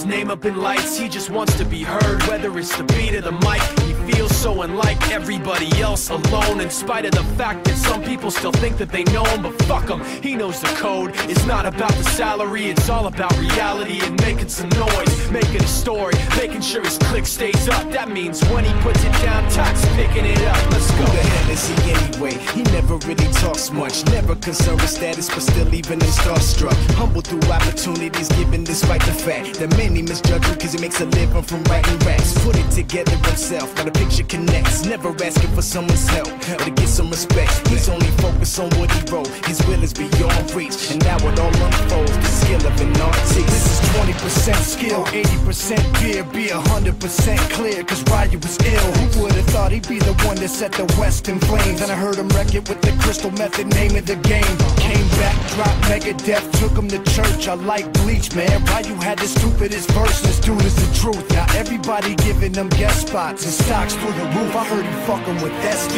his name up in lights. He just wants to be heard, whether it's the beat or the mic. He feels so unlike everybody else, alone, in spite of the fact that some people still think that they know him. But fuck him, he knows the code. It's not about the salary, it's all about reality and making some noise, making a story, making sure his click stays up. That means when he puts it down, Tox picking it up. Let's go. Who the hell is he anyway? He never really talks much, never concerned with status, but still even in starstruck. Humble through opportunities given despite the fact that many misjudge him cause he makes a living from writing raps. Put it together himself, now the picture connects. Never asking for someone's help or to get some respect. He's only focused on what he wrote. His will is beyond reach, and now it all unfolds. The skill of an artist. This is 20% skill, 80% fear. Be 100% clear, cause Ryu was ill. Who would've thought he'd be the one that set the West in flames? And I heard him wreck it with the Crystal Method, name of the game. Came back, dropped Megadeth, took him to church. I like Bleach, man. Ryu had the stupidest verse, this dude is the truth. Now everybody giving them guest spots and stocks through the roof. I heard he fucking with that stock.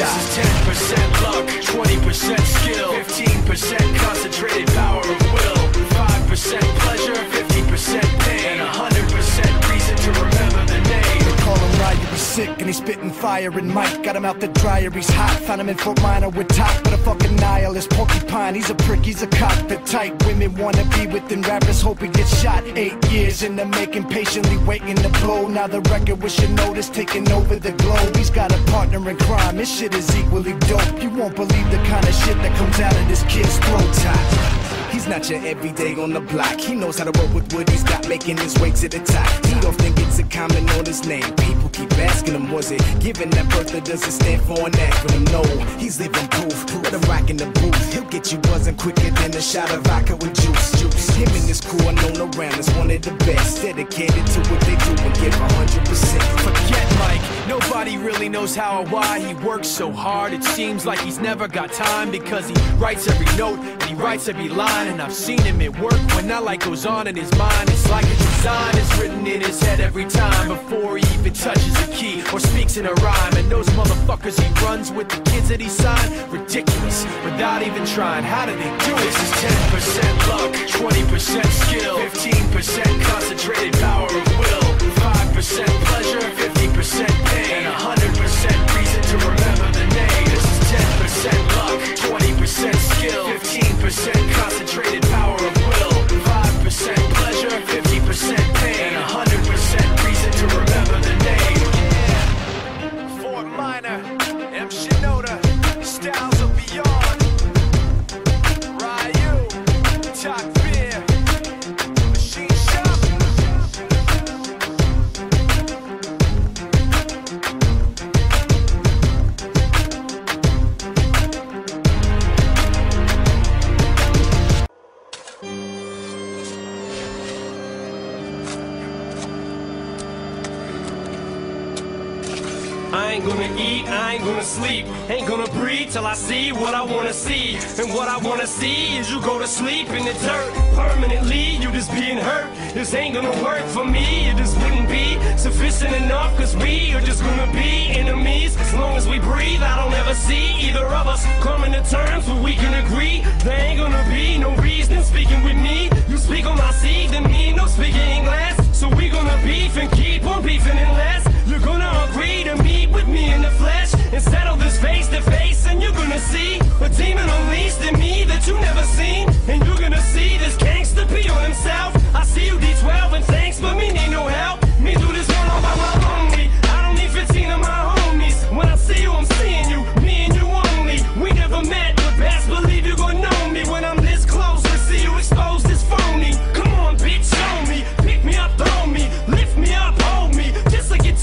This is 10% luck, 20% skill, 15% concentrated power of will, 5% pleasure, 50% pain, and 100% reason to remember the name. They call him Ryu, he's sick and he's spitting fire. And Mike got him out the dryer, he's hot. Found him in Fort Minor with Top, but a fucking nihilist porcupine. He's a prick, he's a cockpit type. Women wanna be with him, rappers hope he gets shot. 8 years in the making, patiently waiting to blow. Now the record with your notice taking over the globe. He's got a partner in crime, this shit is equally dope. You won't believe the kind of shit that comes out of this kid's throat. He's not your everyday on the block. He knows how to work with what he's got, making his way to the top. He don't think it's a comment on his name. People keep asking him, was it given that birth or does it stand for an acronym? No, he's living proof. Let him rock in the booth. He'll get you buzzing quicker than a shot of vodka with juice. Him and his crew are known around as one of the best. Dedicated to what they do and give 100%. Forget Mike, nobody really knows how or why he works so hard. It seems like he's never got time because he writes every note and he writes every line. And I've seen him at work when that light goes on in his mind. It's like a design is written in his head every time before he even touches a key or speaks in a rhyme. And those motherfuckers he runs with, the kids that he signed, ridiculous, without even trying. How do they do it? This is 10% luck, 20% skill, 15% concentrated power of will, 5% pleasure, 50% pain, and 100% reason to remember the name. This is 10% luck, 20% skill, 15% concentrated power of will, 5% pleasure, 50% pain, and 100% reason to remember the name. Fort Minor, M. Shinoda, Styles of Beyond, Ryu, Talk Beer, Machine Shop. I ain't gonna eat, I ain't gonna sleep, ain't gonna breathe till I see what I wanna see. And what I wanna see is you go to sleep in the dirt permanently, you just being hurt. This ain't gonna work for me, it just wouldn't be sufficient enough, cause we are just gonna be enemies. As long as we breathe, I don't ever see either of us coming to terms where we can agree. There ain't gonna be no reason speaking with me. You speak on my seed, then me no speaking English. So we gonna beef and keep on beefing unless you're gonna agree to meet with me in the flesh and settle this face to face. And you're gonna see a demon unleashed in me that you never seen. And you're gonna see this gangster be on himself. I see you D12 and thanks, but me need no help. Me do this one all by my lonely. I don't need 15 of my homies. When I see you, I'm seeing you, me and you only. We never met, but best believe you're gonna know me when I'm this close to see you exposed as phony. Come on, bitch, show me. Pick me up, throw me. Lift me up, hold me. Just like you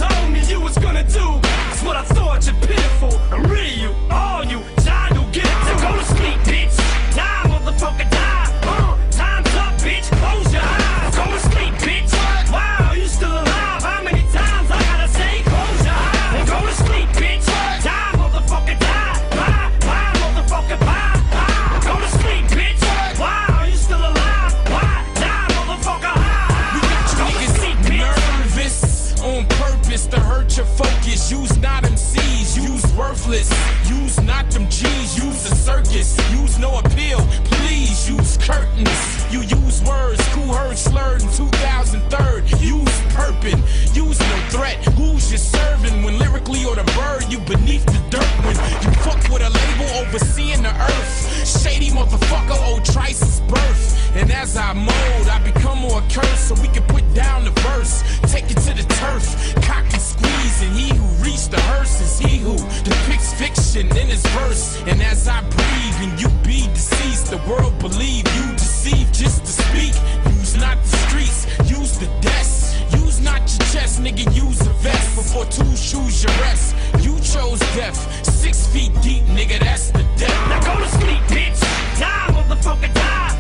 motherfucker, old Trice's birth. And as I mold, I become more cursed so we can put down the verse. Take it to the turf, cock and squeeze. And he who reached the hearse is he who depicts fiction in his verse. And as I breathe and you be deceased, the world believe you deceive just to speak. Use not the streets, use the desk. Use not your chest, nigga, use a vest. Before two shoes your rest, you chose death. 6 feet deep, nigga, that's the death. Now go to sleep, bitch. Die, motherfucker, die.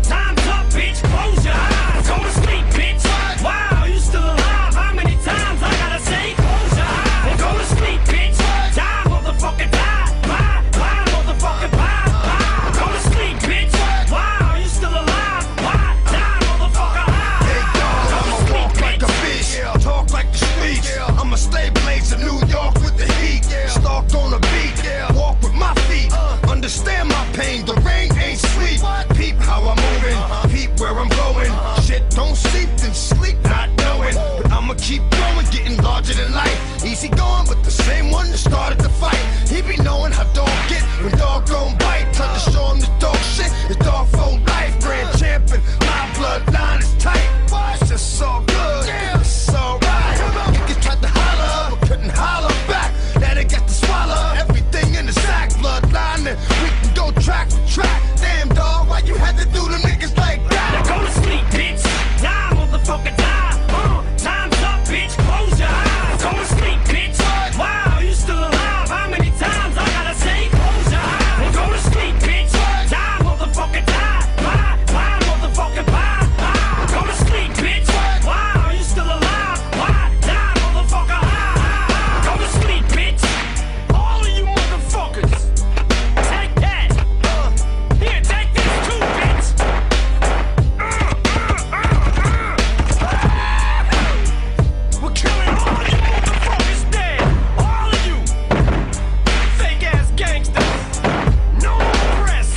Time's up, bitch. Close your eyes. Go to sleep, bitch. Wow, you still alive? How many times I gotta say? Close your eyes and go to sleep, bitch. Die, motherfucker, die. Bye, motherfucker, bye. Go to sleep, bitch. Wow, you still alive? Why? Die, motherfucker, high. Hey, dog, I'ma walk like a bitch, talk like the streets. I'ma stay blaze in New York with the heat. Stalked on the beat, walk with my feet. Understand my pain, the rain ain't sweet. Peep how I'm moving, peep where I'm going. Shit don't sleep, then sleep not knowing. But I'ma keep growing, getting larger than life. Easy going, but the same one that started the fight. He be knowing how dog get when dog don't bite. Time to show him the dog shit, it's dog for life. Grand champion, my bloodline is tight. It's just so good, it's alright. Niggas tried to holler, but couldn't holler back. Now they got to swallow everything in the sack. Bloodline, and we can go track for track. Damn dog, why you had to do them niggas like that? Now go to sleep, bitch. Die, motherfucker, die. Time's up, bitch. Close your eyes. Go to sleep, bitch. Wow, you still alive? How many times I gotta say? Close your eyes and go to sleep, bitch. Die, motherfucker, die. Bye, motherfucker, bye. Go to sleep, bitch. Wow, you still alive? Why? Die, motherfucker, high. Go to sleep, bitch. All of you motherfuckers. Take that. Here, take this too, bitch. We're killing all of you motherfuckers dead. All of you. Fake ass gangsters. No more press.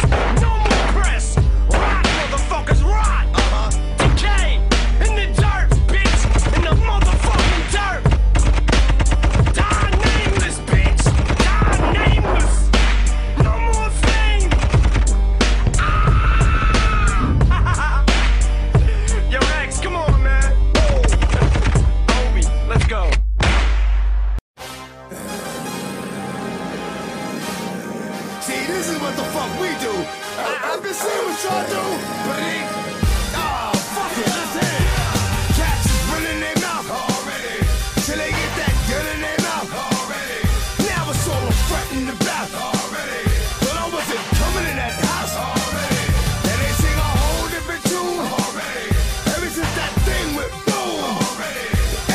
No more press. Rot, motherfuckers, rot. Decay in the dirt, bitch. In the motherfucking dirt. Die nameless, bitch. Die nameless. No more fame. Yo, Rex, come on, man. Obi, let's go. See, this is what the fuck we do. I've been seeing what y'all do, but it ain't. Oh, fuck it, let's hit it. Cats is running their mouth already. Till they get that gun in their mouth already. Now it's all I'm fretting about already. But I wasn't coming in that house already. And they sing a whole different tune already. Ever since that thing went boom already.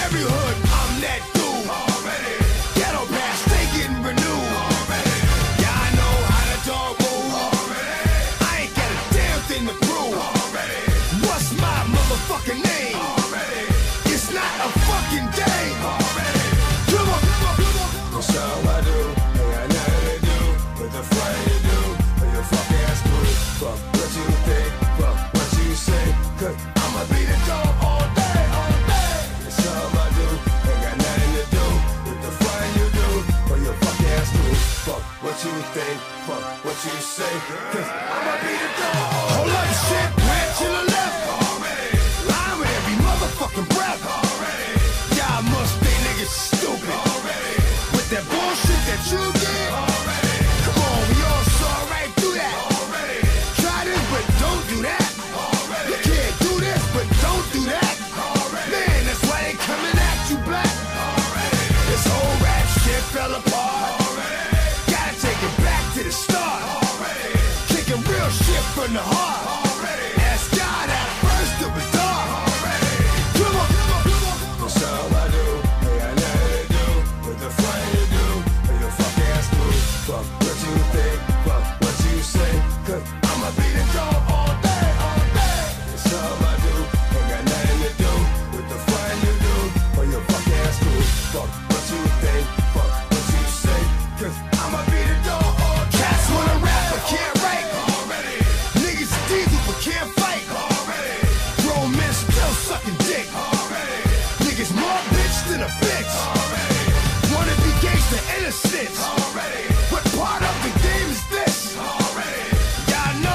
Every hood, I'm that dude already. Ghetto past, they getting renewed already. Yeah, I know how the dog move already. I ain't got a damn thing to prove already. What's my motherfucking name already? It's not a fucking game already. Come on, come on, come on. That's how I do. Ain't got nothing to do with the fight you do. Or your fuck ass crew. Fuck what you think, fuck what you say. Cause I'ma be the dog all day, all day. That's how I do. Ain't got nothing to do with the fight you do. Or your fuck ass crew. Fuck what you think, fuck what you say. Cause I'ma be the dog. Hold up, shit, right to the left already. Line with every motherfucking breath already. Y'all must think niggas stupid already. With that bullshit that you did already. Come on, we all saw right through that already. Try this, but don't do that already. You can't do this, but don't do that already. Man, that's why they coming at you black already. This whole rap shit fell apart already. Gotta take it back to the start already. Kicking real shit from the heart already. Ask God at first it was dark already. Come on, come on, come on. That's how I do. Ain't got nothing to do with the fight you do. Or your fuck ass crew. Fuck what you think, fuck what you say. Cause I'ma be the dog all day, all day. That's how I do. Ain't got nothing to do with the fight you do. Or your fuck ass crew. Fuck what you think, fuck what you say. Cause I'ma be the dog all day. Cats wanna rap but can't write already. Niggas diesel but can't fight already. Grown men still sucking dick already. Niggas more bitch than a bitch already. Wanna be gangsta innocent already. What part of the game is this already? Y'all know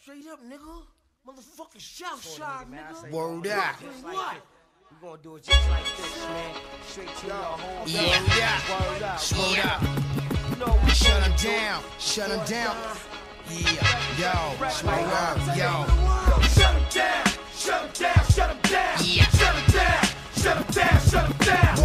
Straight up, nigga. Motherfucking South Side, nigga. Word up. What? We gonna do it just like this, man. Straight to your home. Word up. Word up. You know, we Shut him down. Shut him down. Yeah. Yo. Word up. Yo. Shut him down, shut him down, shut him down. Yeah. Shut him down, shut him down, shut him down.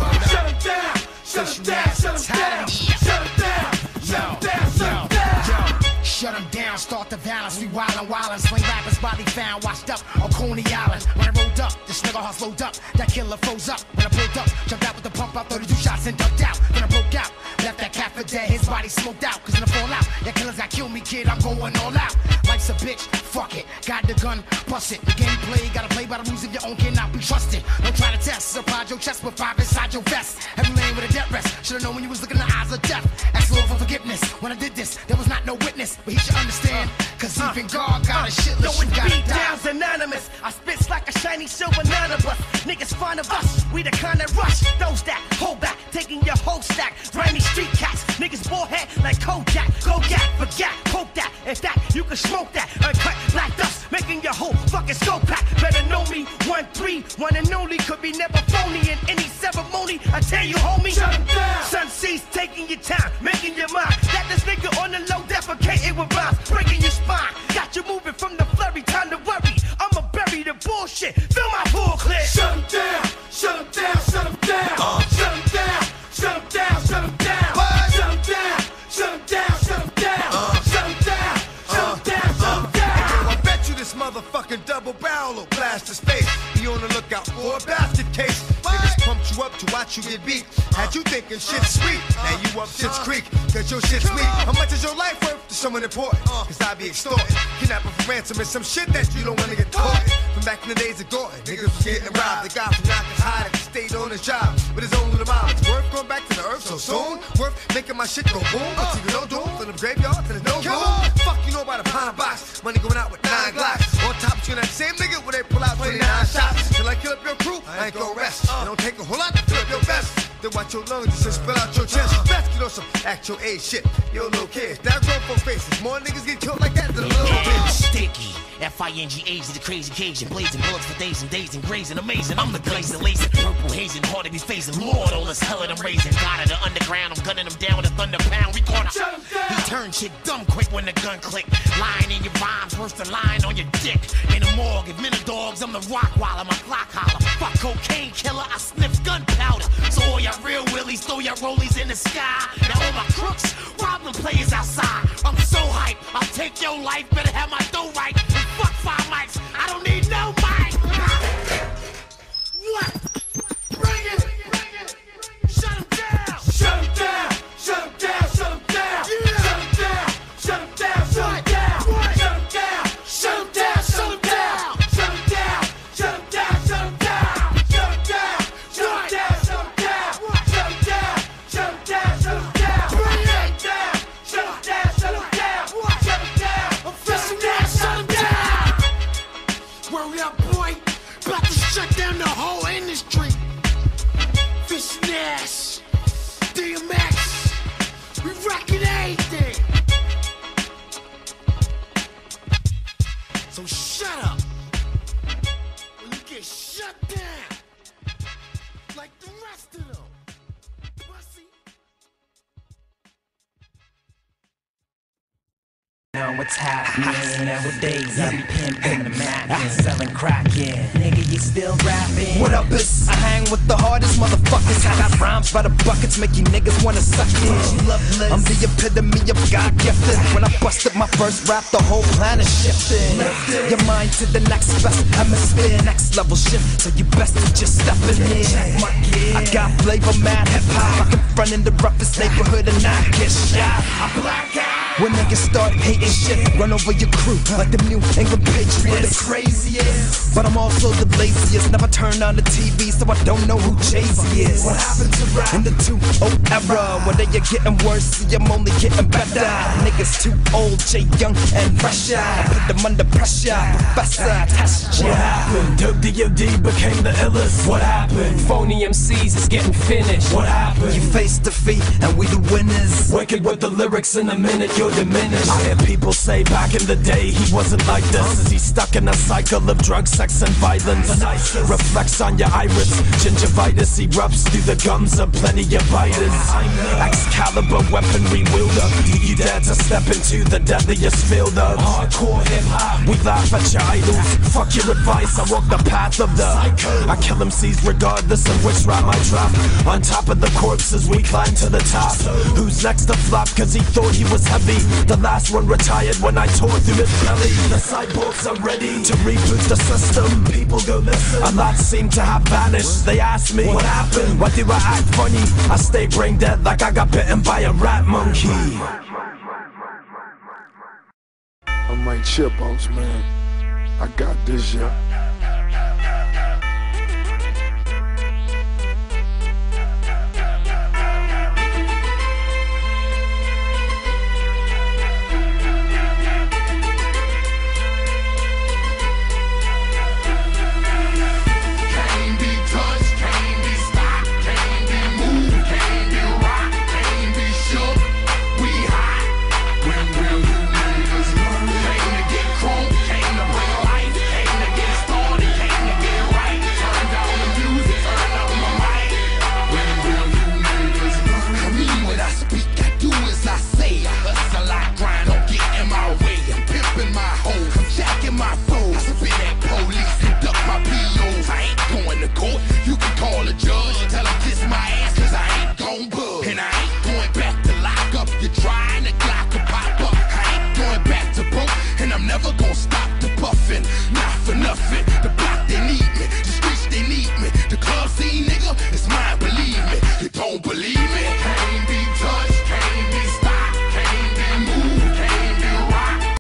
Shut him down, shut him down, shut him down. Shut him down, shut him down, shut him down. Shut them down, start the violence, we wildin', sling rappers body found, washed up on Coney Island. When I rolled up, this nigga heart slowed up, that killer froze up. When I pulled up, jumped out with the pump out, 32 shots and ducked out. Then I broke out, left that cat for dead, his body smoked out. Cause in the fallout, that killers that killed me, kid, I'm going all out. Life's a bitch, fuck it, got the gun, bust it. The game play, gotta play by the rules of your own, cannot be trusted. Don't try to test, surprise your chest with 5 inside your vest. Every lane with a death rest, should've known when you was looking in the eyes of death. Ask Lord for forgiveness, when I did this, there was not no witness. But he should understand, cause even God got a shit list. No, it's beat down's anonymous. I spits like a shiny silver nanobus. Niggas fond of us, we the kind that rush. Those that hold back, taking your whole stack. Grimy street cats, niggas bullhead like Kojak. Go gap, forget, poke that. In fact, you can smoke that. Uncut black dust, making your whole fucking scope pack. Better know me, 1-3, one and only. Could be never phony in any ceremony. I tell you, homie, Shut him down. Sun sees taking your time, making your mind. That this nigga on the low defecating with rhymes, breaking your spine. Got you moving from the flurry, time to worry. I'ma bury the bullshit, fill my pool clear. Shut him down, shut him down, shut him down. Shut him down, shut him down, shut him down. Shut him down, shut him down, shut him down. Shut him down, shut him down, shut him down. I bet you this motherfucking double barrel will blast his face. Be on the lookout for a basket case. Niggas pumped you up to watch you get beat. Had you thinking shit's sweet, now you up Shit's Creek, cause your shit's weak. How much is your life worth to someone important? Cause I be extorted, kidnapping for ransom and some shit that you don't wanna get caught. From back in the days of Gordon, niggas was getting robbed. The guy from Yonkers high that stayed on his job with his own little mom. It's worth going back to the earth so soon. Worth making my shit go boom. But you no doom from the graveyard to the no room. Fuck you know about a pine box. Money going out with 9 Glocks. On top of you, that same nigga where they pull out 29 shots. Till I kill up your crew, I ain't gon' rest. It don't take a whole lot to fill up your vest. Then watch your lungs just spill out your chest. Best get on some actual age shit. Yo, little kids, that grown folk faces. More niggas get killed like that than a little bitch. Sticky, F-I-N-G-H to the crazy Cajun. Blazing bullets for days and grazing. Amazing, I'm the glazing, lacing. Purple hazing, hard to be facing. Lord, all this hell that I'm raising. God of the underground, I'm gunning them down with a thunder pound. We caught him. He turned shit dumb quick when the gun clicked. Lying in your rhymes, worse than lying on your dick. In the morgue, if men are dogs, I'm the rock while my clock holler. Fuck cocaine killer, I sniff gunpowder. So all y'all real willies, throw your rollies in the sky. Now all my crooks, rob them players outside. I'm so hype, I'll take your life, better have my dough right. And fuck 5 mics, I don't need no mic. What? Bring it! Shut him down! Shut him down, shut him down, shut him down. Shut him down, shut him down, shut him down. Shut him down, shut him down, shut him down. Shut him down, shut him down, shut him down. Shut him down, shut him down, shut him down. Shut him down, shut him down, shut him down. Shut him down, shut him down, shut him down. I'm fishing down, shut him down. Word up, boy. About to shut down the whole industry. Fishing ass. DMX. We rockin' everything. So shut up. When you get shut down. Like the rest of them. Pussy. Know what's happening nowadays? I be pimping the Mac, selling crack, yeah. Nigga, you still rapping? What up, bitch? I hang with the hardest motherfuckers. I got rhymes by the buckets, make you niggas wanna suck it. I'm the epitome of God gifted. When I busted my first rap, the whole planet shifted. Your mind to the next best hemisphere, next level shift. So you best to just step in here. I got flavor, mad hip hop. I can front in the roughest neighborhood and not get shot. I black out. When niggas start hating shit, run over your crew like the New England Patriots. The craziest, but I'm also the laziest. Never turn on the TV, so I don't know who Jay-Z is. What happened to rap in the 2-0 era? When they are getting worse, see I'm only getting better. Niggas too old, Jay Young and fresher. I put them under pressure, Professor, test ya. What happened? Dope D.O.D. became the illest. What happened? Phony MCs is getting finished. What happened? You face defeat, and we the winners. Wicked with the lyrics in a minute, you're diminished. I hear people say back in the day he wasn't like this. Is he stuck in a cycle of drugs, sex and violence? Reflects on your iris, gingivitis erupts through the gums of plenty of biters. Excalibur weaponry wielder, you dare to step into the deadliest field of hardcore hip-hop. We laugh at your idols, fuck your advice, I walk the path of the psycho. I kill MCs regardless of which rhyme I drop. On top of the corpses we climb to the top. Who's next to flop cause he thought he was heavy? The last one retired when I tore through his belly. The cyborgs are ready to reboot the system. People go listen, a lot seem to have vanished. They ask me, what happened? Why do I act funny? I stay brain dead like I got bitten by a rat monkey. I'm like Chipmunks, man. I got this, yeah. Never gonna stop the buffing, not for nothing.